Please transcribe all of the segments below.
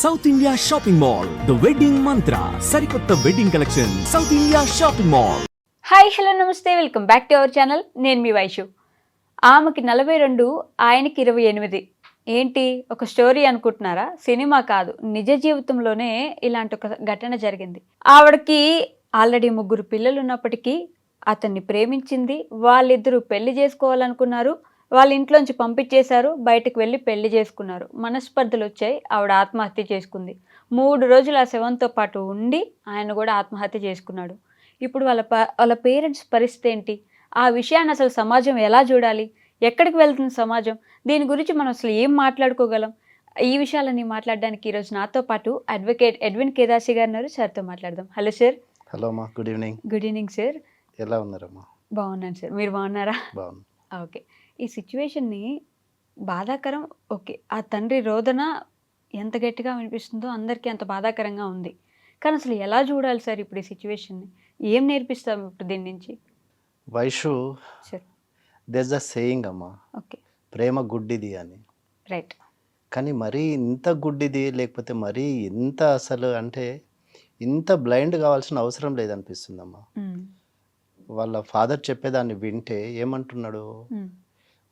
South India shopping mall the wedding మంత్ర సరికొత్త wedding collection South India shopping mall. Hi hello నమస్తే, welcome back to our channel. నేను మీ వైషు. ఆమెకి 42, ఆయనకి 28. ఏంటి ఒక స్టోరీ అనుకుంటున్నారా? సినిమా కాదు, నిజ జీవితంలోనే ఇలాంటి ఒక ఘటన జరిగింది. ఆవిడకి ఆల్రెడీ 3 పిల్లలు ఉన్నప్పటికీ అతన్ని ప్రేమించింది. వాళ్ళిద్దరూ పెళ్లి చేసుకోవాలనుకున్నారు. వాళ్ళ ఇంట్లోంచి పంపించేశారు. బయటకు వెళ్ళి పెళ్లి చేసుకున్నారు. మనస్పర్ధలు వచ్చాయి. ఆవిడ ఆత్మహత్య చేసుకుంది. 3 రోజులు ఆ శవంతో పాటు ఉండి ఆయన కూడా ఆత్మహత్య చేసుకున్నాడు. ఇప్పుడు వాళ్ళ పేరెంట్స్ పరిస్థితి ఏంటి? ఆ విషయాన్ని అసలు సమాజం ఎలా చూడాలి? ఎక్కడికి వెళ్తుంది సమాజం? దీని గురించి మనం అసలు ఏం మాట్లాడుకోగలం? ఈ విషయాలన్నీ మాట్లాడడానికి ఈరోజు నాతో పాటు అడ్వకేట్ ఎడ్విన్ కేదాసి గారు ఉన్నారు. సార్తో మాట్లాడదాం. Hello sir. హలో అమ్మా, good evening. Good evening sir. ఎలా ఉన్నారమ్మా? బాగున్నాను సార్, మీరు బాగున్నారా? బాగున్నా. ఓకే. ఈ సిచ్యువేషన్ని బాధాకరం. ఓకే, ఆ తండ్రి రోదన ఎంత గట్టిగా వినిపిస్తుందో అందరికీ అంత బాధాకరంగా ఉంది. కానీ అసలు ఎలా చూడాలి సార్ ఇప్పుడు ఈ సిచ్యువేషన్ని? ఏం నేర్పిస్తాం ఇప్పుడు దీని నుంచి? Vaishu, sir there's a saying అమ్మా, ఓకే ప్రేమ గుడ్డిది అని. రైట్. కానీ మరీ ఇంత గుడ్డిది, లేకపోతే మరీ ఇంత అసలు అంటే ఇంత బ్లైండ్ కావాల్సిన అవసరం లేదనిపిస్తుందమ్మా. వాళ్ళ ఫాదర్ చెప్పేదాన్ని వింటే ఏమంటున్నాడు,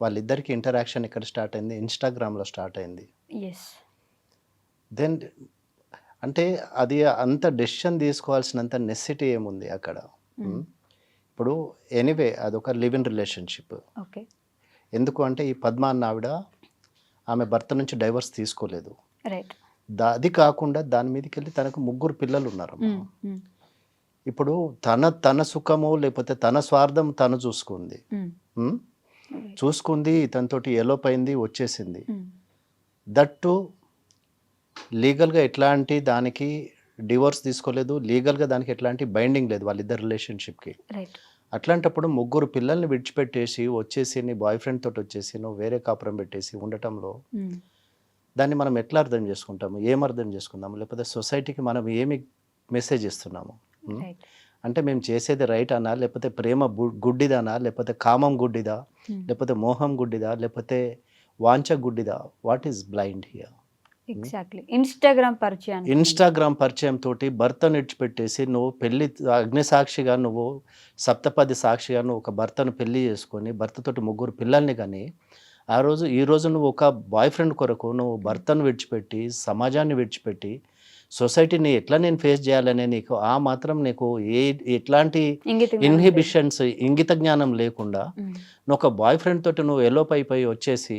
వాళ్ళిద్దరికి ఇంటరాక్షన్ ఇక్కడ స్టార్ట్ అయింది, ఇన్స్టాగ్రామ్లో స్టార్ట్ అయింది. దెన్ అంటే అది అంత డెసిషన్ తీసుకోవాల్సినంత నెసెసిటీ ఏముంది అక్కడ? ఇప్పుడు ఎనీవే అదొక లివ్ ఇన్ రిలేషన్షిప్. ఓకే. ఎందుకు అంటే ఈ పద్మ అన్న ఆవిడ ఆమె భర్త నుంచి డైవర్స్ తీసుకోలేదు. రైట్. అది కాకుండా దాని మీదకి వెళ్ళి తనకు 3 పిల్లలు ఉన్నారు. ఇప్పుడు తన సుఖము లేకపోతే తన స్వార్థం తను చూసుకుంది, తనతోటి ఎలోప్ అయింది, వచ్చేసింది. దట్టు లీగల్గా ఎట్లాంటి దానికి డివోర్స్ తీసుకోలేదు, లీగల్గా దానికి ఎట్లాంటి బైండింగ్ లేదు వాళ్ళిద్దరు రిలేషన్షిప్కి. అట్లాంటప్పుడు 3 పిల్లల్ని విడిచిపెట్టేసి వచ్చేసి నీ బాయ్ ఫ్రెండ్ తోటి వచ్చేసి నువ్వు వేరే కాపురం పెట్టేసి ఉండటంలో దాన్ని మనం ఎట్లా అర్థం చేసుకుంటాము, ఏం అర్థం చేసుకుందాము, లేకపోతే సొసైటీకి మనం ఏమి మెసేజ్ ఇస్తున్నాము? అంటే మేము చేసేది రైట్ అనా, లేకపోతే ప్రేమ గుడ్డిదానా, లేకపోతే కామం గుడ్డిదా, లేకపోతే మోహం గుడ్డిదా, లేకపోతే వాంఛ గుడ్డిదా? What is blind here? Exactly. Instagram పరిచయం తోటి భర్తను విడిచిపెట్టేసి నువ్వు పెళ్లి అగ్ని సాక్షిగా, నువ్వు సప్తపది సాక్షిగా నువ్వు ఒక భర్తను పెళ్లి చేసుకొని భర్తతోటి 3 పిల్లల్ని కానీ ఈ రోజు నువ్వు ఒక బాయ్ ఫ్రెండ్ కొరకు నువ్వు భర్తను విడిచిపెట్టి సమాజాన్ని విడిచిపెట్టి సొసైటీని ఎట్లా నేను ఫేస్ చేయాలనే నీకు ఆ మాత్రం నీకు ఎట్లాంటి ఇన్హిబిషన్స్, ఇంగిత జ్ఞానం లేకుండా నువ్వు ఒక బాయ్ ఫ్రెండ్ తోటి నువ్వు ఎలోప్ అయిపోయి వచ్చేసి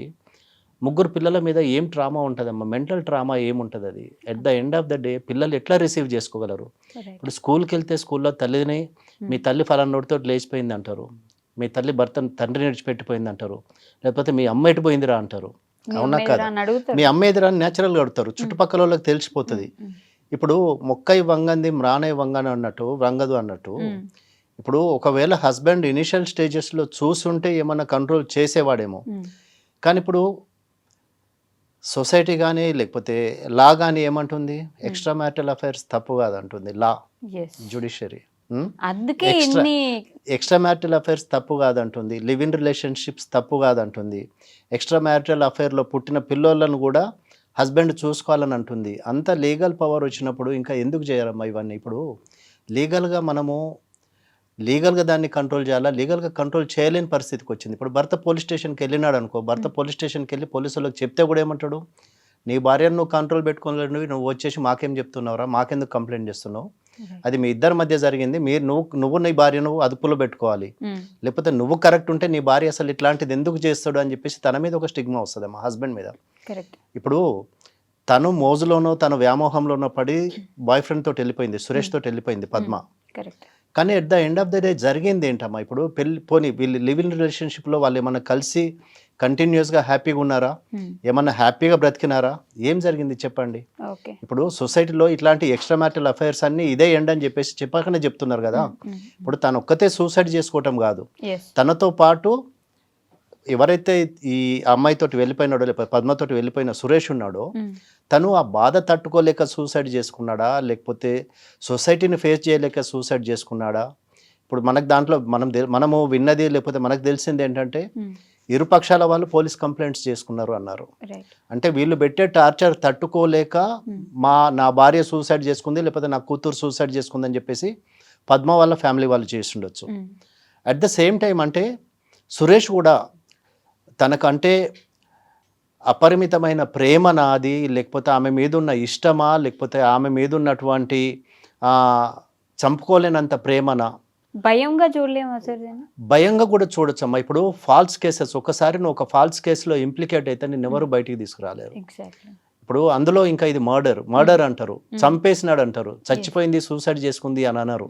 3 పిల్లల మీద ఏం ట్రామా ఉంటుందమ్మా? మెంటల్ ట్రామా ఏముంటుంది? అది at the end of the day పిల్లలు ఎట్లా రిసీవ్ చేసుకోగలరు? ఇప్పుడు స్కూల్కి వెళ్తే స్కూల్లో తల్లిని మీ తల్లి ఫలానోడితో లేచిపోయింది అంటారు, మీ తల్లి తండ్రిని విడిచిపెట్టిపోయింది అంటారు, లేకపోతే మీ అమ్మ ఎటుపోయిందిరా అంటారు. అవునా కదా? మీ అమ్మ ఎదురా న్యాచురల్గా అడుగుతారు, చుట్టుపక్కల వాళ్ళకి తెలిసిపోతుంది. ఇప్పుడు మొక్కై వంగంది మ్రానై వంగను అన్నట్టు, వంగదు అన్నట్టు. ఇప్పుడు ఒకవేళ హస్బెండ్ ఇనిషియల్ స్టేజెస్లో చూసుంటే ఏమన్నా కంట్రోల్ చేసేవాడేమో. కానీ ఇప్పుడు సొసైటీ కానీ లేకపోతే లా కానీ ఏమంటుంది? ఎక్స్ట్రా మ్యారిటల్ అఫైర్స్ తప్పు కాదంటుంది లా, జ్యుడిషియరీ. ఎక్స్ట్రా మ్యారిటల్ అఫైర్స్ తప్పు కాదంటుంది, లివ్ ఇన్ రిలేషన్షిప్స్ తప్పు కాదంటుంది, ఎక్స్ట్రా మ్యారిటల్ అఫైర్లో పుట్టిన పిల్లోళ్ళను కూడా హస్బెండ్ చూసుకోవాలని అంటుంది. అంత లీగల్ పవర్ వచ్చినప్పుడు ఇంకా ఎందుకు చేయరమ్మా ఇవన్నీ? ఇప్పుడు లీగల్గా దాన్ని కంట్రోల్ చేయాలా, లీగల్గా కంట్రోల్ చేయలేని పరిస్థితికి వచ్చింది. ఇప్పుడు భర్త పోలీస్ స్టేషన్కి వెళ్ళినాడు అనుకో, భర్త పోలీస్ స్టేషన్కి వెళ్ళి పోలీసు వాళ్ళకి చెప్తే కూడా ఏమంటాడు? నీ భార్యను నువ్వు కంట్రోల్ పెట్టుకోలేడు, నువ్వు వచ్చేసి మాకేం చెప్తున్నావురా, మాకెందుకు కంప్లైంట్ చేస్తున్నావు? అది మీ ఇద్దరి మధ్య జరిగింది, నువ్వు నీ భార్యను అదుపులో పెట్టుకోవాలి, లేకపోతే నువ్వు కరెక్ట్ ఉంటే నీ భార్య అసలు ఇట్లాంటిది ఎందుకు చేస్తాడు అని చెప్పేసి తన మీద ఒక స్టిగ్మా వస్తుంది మా హస్బెండ్ మీద. ఇప్పుడు తను మోజులోనో తన వ్యామోహంలోనో పడి బాయ్ ఫ్రెండ్ తోటి వెళ్ళిపోయింది, సురేష్ తోటి వెళ్ళిపోయింది పద్మ. కానీ at the end of the day జరిగింది ఏంటమ్మా? ఇప్పుడు వీళ్ళు లివ్ ఇన్ రిలేషన్షిప్లో వాళ్ళు ఏమన్నా కలిసి కంటిన్యూస్గా హ్యాపీగా ఉన్నారా? ఏమన్నా హ్యాపీగా బ్రతికినారా? ఏం జరిగింది చెప్పండి? ఇప్పుడు సొసైటీలో ఇట్లాంటి ఎక్స్ట్రా మ్యారిటల్ అఫైర్స్ అన్ని ఇదే ఎండ్ అని చెప్పేసి చెప్పకనే చెప్తున్నారు కదా. ఇప్పుడు తను ఒక్కతే సూసైడ్ చేసుకోవటం కాదు, తనతో పాటు ఎవరైతే ఈ అమ్మాయితోటి వెళ్ళిపోయినాడో, లేకపోతే పద్మతోటి వెళ్ళిపోయిన సురేష్ ఉన్నాడో, తను ఆ బాధ తట్టుకోలేక సూసైడ్ చేసుకున్నాడా, లేకపోతే సొసైటీని ఫేస్ చేయలేక సూసైడ్ చేసుకున్నాడా? ఇప్పుడు మనకు దాంట్లో మనము విన్నది లేకపోతే మనకు తెలిసింది ఏంటంటే ఇరుపక్షాల వాళ్ళు పోలీస్ కంప్లైంట్స్ చేసుకున్నారు అన్నారు. రైట్. అంటే వీళ్ళు పెట్టే టార్చర్ తట్టుకోలేక నా భార్య సూసైడ్ చేసుకుంది లేకపోతే నా కూతురు సూసైడ్ చేసుకుంది అని చెప్పేసి పద్మ వాళ్ళ ఫ్యామిలీ వాళ్ళు చేసి ఉండొచ్చు. అట్ ద సేమ్ టైం అంటే సురేష్ కూడా తనకంటే అపరిమితమైన ప్రేమ నాది, లేకపోతే ఆమె మీద ఉన్న ఇష్టమా, లేకపోతే ఆమె మీద ఉన్నటువంటి చంపుకోలేనంత ప్రేమనా, భయంగా చూడలేము అసలు. భయంగా కూడా చూడొచ్చమ్మా. ఇప్పుడు ఫాల్స్ కేసెస్, ఒకసారి నువ్వు ఒక ఫాల్స్ కేసులో ఇంప్లికేట్ అయితే నేను ఎవరు బయటికి తీసుకురాలేరు. ఎగ్జాక్ట్లీ. ఇప్పుడు అందులో ఇంకా ఇది మర్డర్ అంటారు, చంపేసినాడు అంటారు, చచ్చిపోయింది సూసైడ్ చేసుకుంది అని అన్నారు,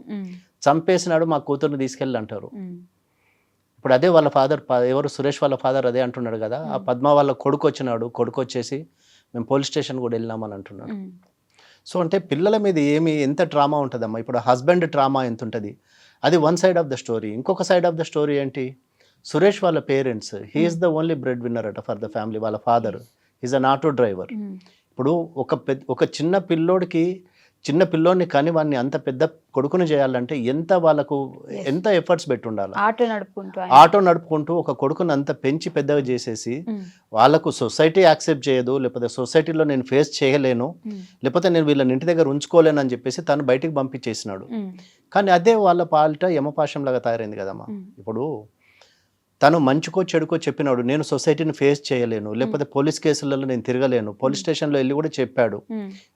చంపేసినాడు మా కూతుర్ని తీసుకెళ్ళి అంటారు. ఇప్పుడు అదే వాళ్ళ ఫాదర్, ఎవరు సురేష్ వాళ్ళ ఫాదర్ అదే అంటున్నాడు కదా, ఆ పద్మ వాళ్ళ కొడుకు వచ్చినాడు, కొడుకు వచ్చేసి మేము పోలీస్ స్టేషన్ కూడా వెళ్ళినామని అంటున్నాడు. సో అంటే పిల్లల మీద ఎంత ట్రామా ఉంటుందమ్మా. ఇప్పుడు హస్బెండ్ ట్రామా ఎంత ఉంటుంది, అది one side of the story. ఇంకొక సైడ్ ఆఫ్ ద స్టోరీ ఏంటి, సురేష్ వాళ్ళ parents, he is the only bread winner అట ఫర్ ద ఫ్యామిలీ. వాళ్ళ father is an auto driver. ఇప్పుడు ఒక చిన్న పిల్లోడిని కానీ వాడిని అంత పెద్ద కొడుకుని చేయాలంటే ఎంత ఎఫర్ట్స్ పెట్టి ఉండాలి. ఆటో నడుపుకుంటూ ఒక కొడుకుని అంత పెంచి పెద్దగా చేసేసి వాళ్ళకు సొసైటీ యాక్సెప్ట్ చేయదు, లేకపోతే సొసైటీలో నేను ఫేస్ చేయలేను, లేకపోతే నేను వీళ్ళని ఇంటి దగ్గర ఉంచుకోలేను అని చెప్పేసి తను బయటికి పంపించేసినాడు. కానీ అదే వాళ్ళ పాలిట యమపాశం లాగా తయారైంది కదమ్మా. ఇప్పుడు తను మంచికో చెడుకో చెప్పినాడు, నేను సొసైటీని ఫేస్ చేయలేను, లేకపోతే పోలీస్ కేసులలో నేను తిరగలేను, పోలీస్ స్టేషన్లో వెళ్ళి కూడా చెప్పాడు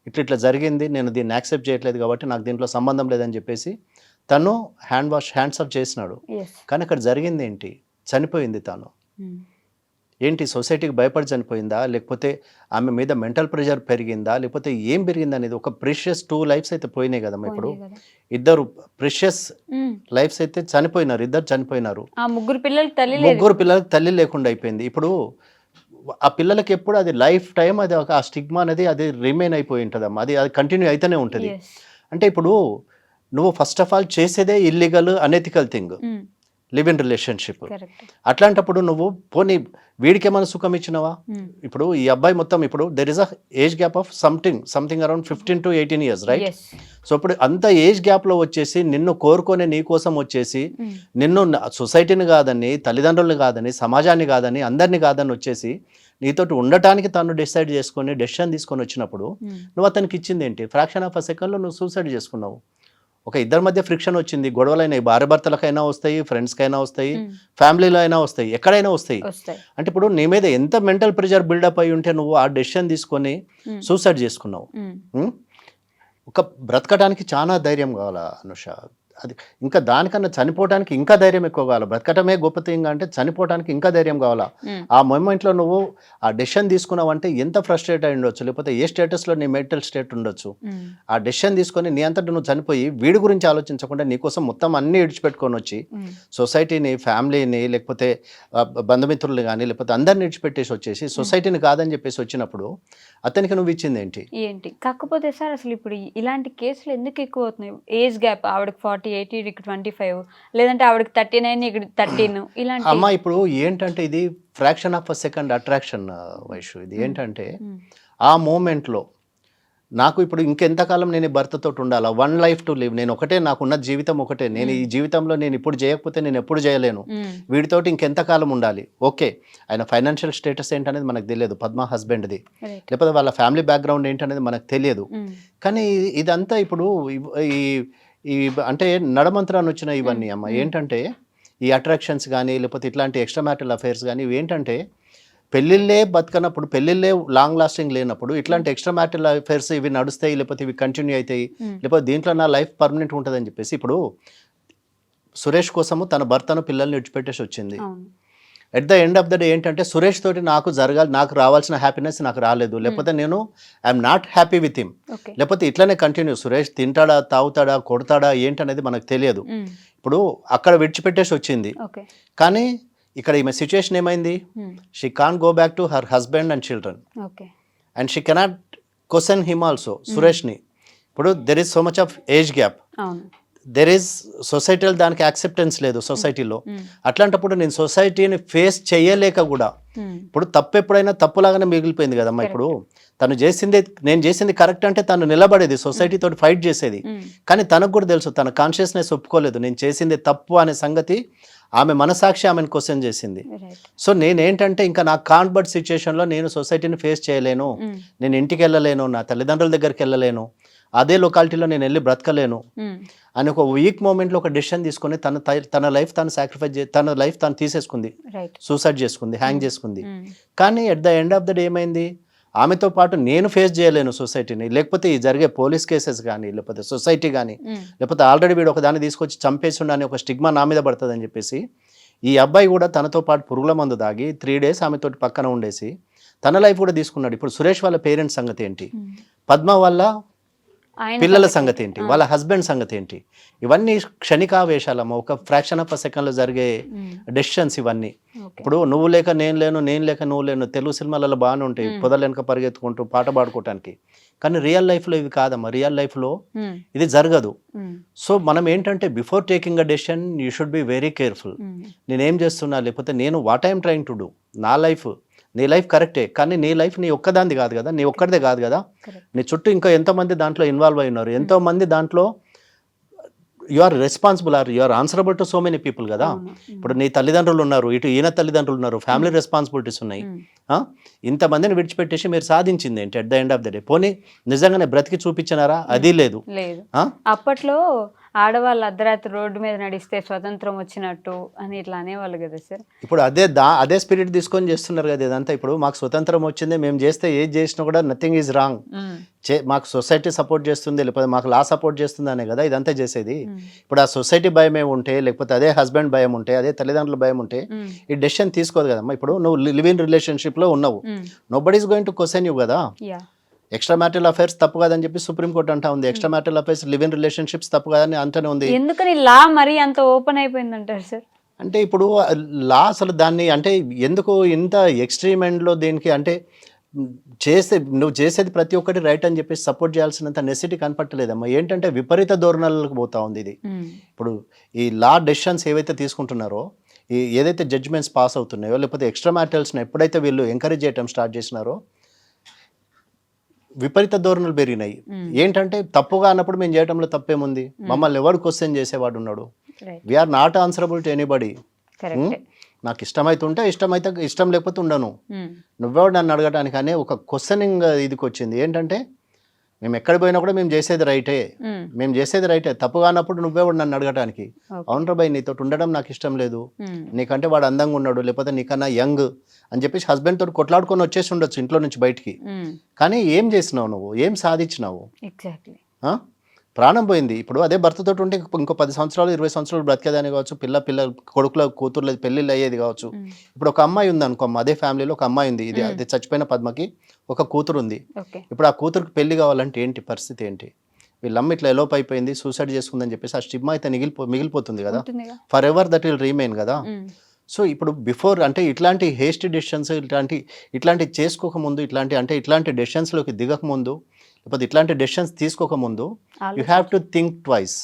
ఇట్లా జరిగింది, నేను దీన్ని యాక్సెప్ట్ చేయట్లేదు కాబట్టి నాకు దీంట్లో సంబంధం లేదని చెప్పేసి తను హ్యాండ్స్ ఆఫ్ చేసినాడు. కానీ అక్కడ జరిగింది ఏంటి, చనిపోయింది తను. ఏంటి, సొసైటీకి భయపడి చనిపోయిందా, లేకపోతే ఆమె మీద మెంటల్ ప్రెషర్ పెరిగిందా, లేకపోతే ఏం పెరిగింది అనేది. ఒక ప్రెషియస్ 2 lives అయితే పోయినాయి కదమ్మా. ఇప్పుడు ఇద్దరు ప్రెషియస్ లైఫ్స్ అయితే చనిపోయినారు, ఇద్దరు చనిపోయినారు. ముగ్గురు పిల్లలకి తల్లి లేకుండా అయిపోయింది. ఇప్పుడు ఆ పిల్లలకి ఎప్పుడు అది లైఫ్ టైం అది ఆ స్టిగ్మా అనేది అది రిమైన్ అయిపోయి ఉంటుందమ్మా, అది కంటిన్యూ అయితేనే ఉంటుంది. అంటే ఇప్పుడు నువ్వు ఫస్ట్ ఆఫ్ ఆల్ చేసేదే illegal unethical thing, live in relationship. అట్లాంటప్పుడు నువ్వు పోనీ వీడికేమైనా సుఖం ఇచ్చినవా? ఇప్పుడు ఈ అబ్బాయి మొత్తం ఇప్పుడు there is a age gap of something around 15 to 18 years, right? So ఇప్పుడు అంత ఏజ్ గ్యాప్లో వచ్చేసి నిన్ను కోరుకొని నీ కోసం వచ్చేసి నిన్ను సొసైటీని కాదని, తల్లిదండ్రులను కాదని, సమాజాన్ని కాదని, అందరినీ కాదని వచ్చేసి నీతోటి ఉండటానికి తను డెసిషన్ తీసుకొని వచ్చినప్పుడు నువ్వు అతనికి ఇచ్చింది ఏంటి? ఫ్రాక్షన్ ఆఫ్ అ సెకండ్లో నువ్వు సూసైడ్ చేసుకున్నావు. ఒక ఇద్దరి మధ్య ఫ్రిక్షన్ వచ్చింది, గొడవలైనా భార్య భర్తలకైనా వస్తాయి, ఫ్రెండ్స్కైనా వస్తాయి, ఫ్యామిలీలో అయినా వస్తాయి, ఎక్కడైనా వస్తాయి. అంటే ఇప్పుడు నీ మీద ఎంత మెంటల్ ప్రెషర్ బిల్డప్ అయి ఉంటే నువ్వు ఆ డెసిషన్ తీసుకొని సూసైడ్ చేసుకున్నావు. ఒక బ్రతకడానికి చాలా ధైర్యం కావాలా అనుష. అది ఇంకా దానికన్నా చనిపోవడానికి ఇంకా ధైర్యం ఎక్కువ కావాలి. బ్రతకటమే గొప్ప థింగ్ అంటే చనిపోవడానికి ఇంకా ధైర్యం కావాలా. ఆ మూమెంట్లో నువ్వు ఆ డెసిషన్ తీసుకున్నావు అంటే ఎంత ఫ్రస్ట్రేట్ అయి ఉండొచ్చు, లేకపోతే ఏ స్టేటస్లో నీ మెంటల్ స్టేట్ ఉండొచ్చు. ఆ డెసిషన్ తీసుకొని నీ అంతటా నువ్వు చనిపోయి వీడి గురించి ఆలోచించకుండా నీకోసం మొత్తం అన్నీ విడిచిపెట్టుకొని వచ్చి సొసైటీని, ఫ్యామిలీని, లేకపోతే బంధుమిత్రులు కానీ లేకపోతే అందరిని విడిచిపెట్టేసి వచ్చేసి సొసైటీని కాదని చెప్పేసి వచ్చినప్పుడు అతనికి నువ్వు ఇచ్చింది ఏంటి? కాకపోతే సార్ అసలు ఇప్పుడు ఇలాంటి కేసులు ఎందుకు ఎక్కువ అవుతున్నాయి? ఏజ్ గ్యాప్, ఆవిడకి 40, 80, 25, లేదంటే ఆవిడకి 39, ఇక్కడ 13, ఇలాంటి. అమ్మా ఇప్పుడు ఏంటంటే ఇది fraction of a second attraction Vaishu. ఇది ఏంటంటే ఆ మూమెంట్లో నాకు ఇప్పుడు ఇంకెంతకాలం నేను భర్తతో ఉండాలా, 1 life to live, నేను ఒకటే, నాకున్న జీవితం ఒకటే, నేను ఈ జీవితంలో నేను ఇప్పుడు చేయకపోతే నేను ఎప్పుడు చేయలేను, వీడితోటి ఇంకెంతకాలం ఉండాలి. ఓకే, ఆయన ఫైనాన్షియల్ స్టేటస్ ఏంటనేది మనకు తెలియదు, పద్మ హస్బెండ్ది, లేకపోతే వాళ్ళ ఫ్యామిలీ బ్యాక్గ్రౌండ్ ఏంటనేది మనకు తెలియదు. కానీ ఇదంతా ఇప్పుడు ఈ అంటే నడమంత్రాన్ని వచ్చిన ఇవన్నీ అమ్మ ఏంటంటే ఈ అట్రాక్షన్స్ కానీ లేకపోతే ఇట్లాంటి ఎక్స్ట్రా మ్యారిటల్ అఫైర్స్ కానీ ఇవి ఏంటంటే పెళ్ళిళ్ళే బతకనప్పుడు, పెళ్ళిళ్ళే లాంగ్ లాస్టింగ్ లేనప్పుడు ఇట్లాంటి ఎక్స్ట్రా మ్యారిటల్ అఫైర్స్ ఇవి నడుస్తాయి, లేకపోతే ఇవి కంటిన్యూ అవుతాయి, లేకపోతే దీంట్లో నా లైఫ్ పర్మనెంట్ ఉంటుందని చెప్పేసి ఇప్పుడు సురేష్ కోసము తన భర్తను పిల్లల్ని విడిచిపెట్టేసి వచ్చింది. At the end of the day ఏంటంటే సురేష్ తోటి నాకు రావాల్సిన హ్యాపీనెస్ నాకు రాలేదు, లేకపోతే నేను I'm not happy with him, లేకపోతే ఇట్లానే కంటిన్యూ సురేష్ తింటాడా, తాగుతాడా, కొడతాడా ఏంటనేది మనకు తెలియదు. ఇప్పుడు అక్కడ విడిచిపెట్టేసి వచ్చింది, కానీ ఇక్కడ ఈమె సిచ్యుయేషన్ ఏమైంది, she can't go back to her husband and children and she cannot question him also, సురేష్ని. ఇప్పుడు there is so much of age gap, there is సొసైటీలో దానికి యాక్సెప్టెన్స్ లేదు సొసైటీలో. అట్లాంటప్పుడు నేను సొసైటీని ఫేస్ చేయలేక కూడా ఇప్పుడు తప్పు ఎప్పుడైనా తప్పులాగానే మిగిలిపోయింది కదమ్మా. ఇప్పుడు నేను చేసింది కరెక్ట్ అంటే తను నిలబడేది, సొసైటీతో ఫైట్ చేసేది, కానీ తనకు కూడా తెలుసు, తన కాన్షియస్నెస్ ఒప్పుకోలేదు నేను చేసింది తప్పు అనే సంగతి ఆమె మనసాక్షి ఆమెను క్వశ్చన్ చేసింది. రైట్. సో నేనేంటంటే ఇంకా నాకు కాన్బర్ట్ సిచ్యుయేషన్లో నేను సొసైటీని ఫేస్ చేయలేను, నేను ఇంటికి వెళ్ళలేను, నా తల్లిదండ్రుల దగ్గరికి వెళ్ళలేను, అదే లొకాలిటీలో నేను వెళ్ళి బ్రతకలేను అని ఒక వీక్ మూమెంట్లో ఒక డెసిషన్ తీసుకొని తన లైఫ్ తను సాక్రిఫైస్ తన లైఫ్ తను తీసేసుకుంది, రైట్. సూసైడ్ చేసుకుంది, హ్యాంగ్ చేసుకుంది. కానీ at the end of the day ఏమైంది, ఆమెతో పాటు నేను ఫేస్ చేయలేను సొసైటీని, లేకపోతే ఈ జరిగే పోలీస్ కేసెస్ కానీ, లేకపోతే సొసైటీ కానీ, లేకపోతే ఆల్రెడీ వీడు ఒక దాన్ని తీసుకొచ్చి చంపేసిండు అని ఒక స్టిగ్మా నా మీద పడుతుందని చెప్పేసి ఈ అబ్బాయి కూడా తనతో పాటు పురుగుల మందు దాగి 3 days ఆమెతోటి పక్కన ఉండేసి తన లైఫ్ కూడా తీసుకున్నాడు. ఇప్పుడు సురేష్ వాళ్ళ పేరెంట్స్ సంగతి ఏంటి, పద్మ వాళ్ళ పిల్లల సంగతి ఏంటి, వాళ్ళ హస్బెండ్ సంగతి ఏంటి, ఇవన్నీ క్షణికావేశాలమ్మ, ఒక ఫ్రాక్షన్ ఆఫ్ అ సెకండ్లో జరిగే డెసిషన్స్ ఇవన్నీ. ఇప్పుడు నువ్వు లేక నేను లేను, నేను లేక నువ్వు లేను, తెలుగు సినిమాలలో బాగానే ఉంటాయి పొదల వెనక పరిగెత్తుకుంటూ పాట పాడుకోవటానికి, కానీ రియల్ లైఫ్లో ఇవి కాదమ్మా, రియల్ లైఫ్లో ఇది జరగదు. సో మనం ఏంటంటే before taking a decision you should be very careful. నేనేం చేస్తున్నా, లేకపోతే నేను what I'm trying to do, నా లైఫ్, నీ లైఫ్ కరెక్టే కానీ నీ లైఫ్ నీ ఒక్కదాంది కాదు కదా, నీ ఒక్కడిదే కాదు కదా, నీ చుట్టూ ఇంకా ఎంతోమంది దాంట్లో ఇన్వాల్వ్ అయి ఉన్నారు, ఎంతోమంది దాంట్లో you are responsible, you are answerable to so many people కదా. ఇప్పుడు నీ తల్లిదండ్రులు ఉన్నారు, ఇటు ఈయన తల్లిదండ్రులు ఉన్నారు, ఫ్యామిలీ రెస్పాన్సిబిలిటీస్ ఉన్నాయి. ఇంతమందిని విడిచిపెట్టేసి మీరు సాధించింది ఏంటి at the end of the day? పోనీ నిజంగానే బ్రతికి చూపించినారా? అది లేదు. అప్పట్లో ఆడవాళ్ళు అర్ధరాత్రి రోడ్డు మీద నడిస్తే స్వతంత్రం వచ్చినట్టు అని ఇట్లా అనేవాళ్ళు కదా సార్. ఇప్పుడు అదే స్పిరిట్ తీసుకొని చేస్తున్నారు కదా ఇదంతా. ఇప్పుడు మాకు స్వతంత్రం వచ్చింది, మేము చేస్తే ఏది చేసినా కూడా నథింగ్ ఈజ్ రాంగ్, మాకు సొసైటీ సపోర్ట్ చేస్తుంది, లేకపోతే మాకు లా సపోర్ట్ చేస్తుంది అనే కదా ఇదంతా చేసేది. ఇప్పుడు ఆ సొసైటీ భయం ఉంటే, లేకపోతే అదే హస్బెండ్ భయం ఉంటే, అదే తల్లిదండ్రుల భయం ఉంటే ఈ డెసిషన్ తీసుకోదు కదమ్మా. ఇప్పుడు నువ్వు లివ్ ఇన్ రిలేషన్షిప్ లో ఉన్నావు, nobody is going to question you కదా. ఎక్స్ట్రా మ్యారిటల్ అఫైర్స్ తప్పు కదని చెప్పి సుప్రీంకోర్టు అంటా ఉంది, extra marital affairs live in relationships తప్పు కదని అంటనే ఉంది. ఎందుకని లా మరి అంత ఓపెన్ అయిపోయింది అంటారు సార్? అంటే ఇప్పుడు లా అసలు దాన్ని అంటే ఎందుకు ఇంత ఎక్స్ట్రీమ్ ఎండ్లో దీనికి అంటే నువ్వు చేసేది ప్రతి ఒక్కటి రైట్ అని చెప్పి సపోర్ట్ చేయాల్సినంత నెసిటీ కనపట్టలేదమ్మా. ఏంటంటే విపరీత ధోరణులకు పోతా ఉంది ఇది. ఇప్పుడు ఈ లా డెసిషన్స్ ఏవైతే తీసుకుంటున్నారో, ఏదైతే జడ్జిమెంట్స్ పాస్ అవుతున్నాయో, లేకపోతే ఎక్స్ట్రా మ్యారిటల్స్ని ఎప్పుడైతే వీళ్ళు ఎంకరేజ్ చేయడం స్టార్ట్ చేసినారో విపరీత ధోరణులు పెరిగినాయి. ఏంటంటే తప్పుగా అన్నప్పుడు మేము చేయడంలో తప్పేముంది, మమ్మల్ని ఎవరు క్వశ్చన్ చేసేవాడు ఉన్నాడు, we are not answerable to anybody. నాకు ఇష్టమైతే ఇష్టం లేకపోతే ఉండను, నువ్వెవడు నన్ను అడగటానికి అనే ఒక క్వశ్చనింగ్ ఇదికి వచ్చింది. ఏంటంటే మేము ఎక్కడ పోయినా కూడా మేము చేసేది రైటే, తప్పుగా అన్నప్పుడు నువ్వెవడు నన్ను అడగటానికి, అవునరా బాయ్ నీతో ఉండడం నాకు ఇష్టం లేదు, నీకంటే వాడు అందంగా ఉన్నాడు, లేకపోతే నీకన్నా యంగ్ అని చెప్పేసి హస్బెండ్ తోటి కొట్లాడుకొని వచ్చేసి ఉండొచ్చు ఇంట్లో నుంచి బయటికి. కానీ ఏం చేసినావు నువ్వు, ఏం సాధించినావు? ప్రాణం పోయింది. ఇప్పుడు అదే భర్తతో ఉంటే ఇంకో 10 సంవత్సరాలు 20 సంవత్సరాలు బ్రతికేదాన్ని కావచ్చు, పిల్ల కొడుకుల కూతుర్ల పెళ్ళిళ్ళు అయ్యేది కావచ్చు. ఇప్పుడు ఒక అమ్మాయి ఉంది అనుకో, అదే ఫ్యామిలీలో ఒక అమ్మాయి ఉంది, ఇది అది చచ్చిపోయిన పద్మకి ఒక కూతురు ఉంది. ఇప్పుడు ఆ కూతురుకి పెళ్లి కావాలంటే ఏంటి పరిస్థితి ఏంటి? వీళ్ళమ్మ ఇట్లా ఎలోప్ అయిపోయింది, సూసైడ్ చేసుకుందని చెప్పేసి ఆ స్టిగ్మా అయితే మిగిలిపోతుంది కదా, for ever that will remain కదా. సో ఇప్పుడు బిఫోర్ అంటే ఇట్లాంటి హేస్టీ డెసిషన్స్ ఇట్లాంటి చేసుకోకముందు, ఇట్లాంటి డెసిషన్స్లోకి దిగకముందు, లేకపోతే ఇట్లాంటి డెసిషన్స్ తీసుకోకముందు you have to think twice.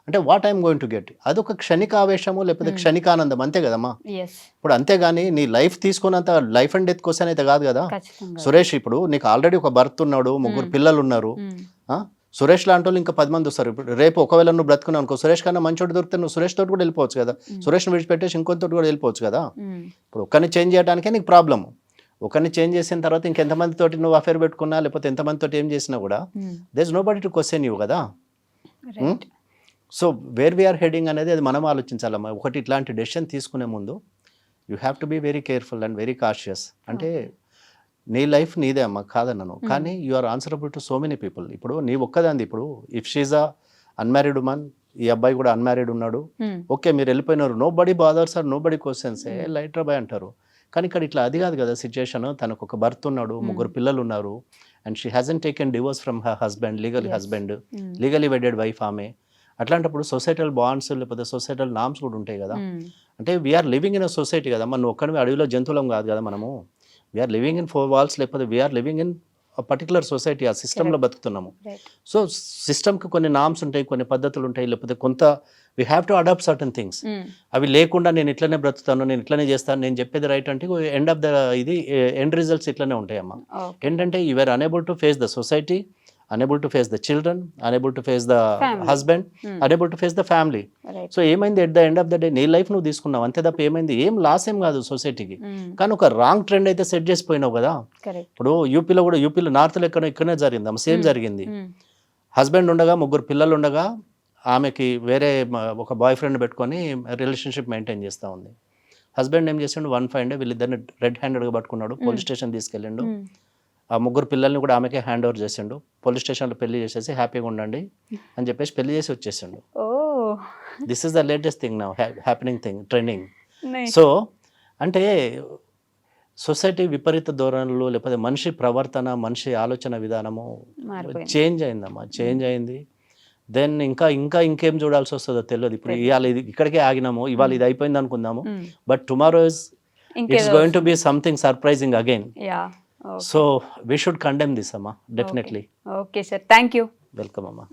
అంటే what I'm going to get, అదొక క్షణిక ఆవేశము లేకపోతే క్షణికానందం అంతే కదమ్మా. ఇప్పుడు అంతేగాని నీ లైఫ్ తీసుకున్నంత లైఫ్ అండ్ డెత్ క్వశ్చన్ అయితే కాదు కదా. సురేష్ ఇప్పుడు నీకు ఆల్రెడీ ఒక భర్త ఉన్నాడు, 3 పిల్లలు ఉన్నారు. సురేష్ లాంటి వాళ్ళు ఇంకా 10 మంది వస్తారు. ఇప్పుడు రేపు ఒకవేళ నువ్వు బ్రతుకున్నావు అనుకో, సురేష్ కన్నా మంచోడు దొరికితే నువ్వు సురేష్ తోటి కూడా వెళ్ళిపోవచ్చు కదా, సురేష్ని విడిచిపెట్టేసి ఇంకొంతోటి కూడా వెళ్ళిపోవచ్చు కదా. ఇప్పుడు ఒక్కరిని చేంజ్ చేయడానికే నీకు ప్రాబ్లమ్. ఒకరిని చేంజ్ చేసిన తర్వాత ఇంకెంతమందితోటి నువ్వు అఫేర్ పెట్టుకున్నా, లేకపోతే ఎంతమందితోటి ఏం చేసినా కూడా there is nobody to question you కదా. సో వేర్ వీఆర్ హెడింగ్ అనేది అది మనం ఆలోచించాలమ్మా. ఒకటి ఇట్లాంటి డెసిషన్ తీసుకునే ముందు you have to be very careful and very cautious. అంటే నీ లైఫ్ నీదే అమ్మ, కాదన్నాను, కానీ you are answerable to so many people. ఇప్పుడు నీ ఒక్కదాంది, ఇప్పుడు if she's a unmarried women, ఈ అబ్బాయి కూడా అన్మ్యారీడ్ ఉన్నాడు, ఓకే మీరు వెళ్ళిపోయినారు, nobody bothers or no body questions, lighter bye అంటారు. కానీ ఇక్కడ ఇట్లా అది కాదు కదా సిచ్యుయేషన్. తనకు ఒక భర్త ఉన్నాడు, 3 పిల్లలు ఉన్నారు, and she hasn't taken divorce from her husband, legally wedded wife ఆమె. అట్లాంటప్పుడు సొసైటల్ బాండ్స్ లేకపోతే సొసైటల్ నామ్స్ కూడా ఉంటాయి కదా. అంటే we are living in a society కదా, మనం ఒక్కడివి అడవిలో జంతువులం కాదు కదా మనము. వీఆర్ లివింగ్ ఇన్ 4 walls, లేకపోతే we are living in particular society, ఆ సిస్టంలో బతుకుతున్నాము. సో సిస్టమ్కి కొన్ని నామ్స్ ఉంటాయి, కొన్ని పద్ధతులు ఉంటాయి, లేకపోతే కొంత we have to adapt certain things. అవి లేకుండా నేను ఇట్లనే బ్రతుకుతాను, నేను ఇట్లనే చేస్తాను, నేను చెప్పేది రైట్ అంటే ఎండ్ రిజల్ట్స్ ఇట్లనే ఉంటాయమ్మా. ఏంటంటే you are unable to face the society unable to face the children, unable to face the Family. husband, unable to face the family. Right. So ఏమైంది at the end of the day నీ life నువ్వు తీసుకున్నావు అంతే తప్ప ఏమైంది, ఏం loss ఏం కాదు సొసైటీకి. కానీ ఒక రాంగ్ ట్రెండ్ అయితే సెట్ చేసిపోయినావు కదా. కరెక్ట్. ఇప్పుడు యూపీలో నార్త్లో ఇక్కడనే జరిగింది, సేమ్ జరిగింది. హస్బెండ్ ఉండగా 3 పిల్లలు ఉండగా ఆమెకి వేరే ఒక బాయ్ ఫ్రెండ్ పెట్టుకొని రిలేషన్షిప్ మెయింటైన్ చేస్తూ ఉంది. హస్బెండ్ ఏం చేసిండు, 1 ఫైన్ డే వీళ్ళిద్దరిని రెడ్ హ్యాండెడ్గా పట్టుకున్నాడు, పోలీస్ స్టేషన్ తీసుకెళ్ళిండు. ఆ 3 పిల్లల్ని కూడా ఆమెకే హ్యాండ్ ఓవర్ చేసిండు. పోలీస్ స్టేషన్లో పెళ్లి చేసేసి హ్యాపీగా ఉండండి అని చెప్పేసి పెళ్లి చేసి వచ్చేసిండు. Oh this is the latest thing now happening thing trending. Nice. So అంటే సొసైటీ విపరీత ధోరణులు లేకపోతే మనిషి ప్రవర్తన, మనిషి ఆలోచన విధానము మారిపోయింది. చేంజ్ అయిందమ్మా, చేంజ్ అయింది. దెన్ ఇంకేం చూడాల్సి వస్తుందో తెలియదు. ఇప్పుడు ఇవాళ ఇది ఇక్కడికే ఆగినాము, ఇవాళ ఇది అయిపోయింది అనుకుందాము, but tomorrow is it's going to be something surprising again. Ya. So we should condemn this అమ్మా, definitely. Okay sir, thank you. Welcome అమ్మా.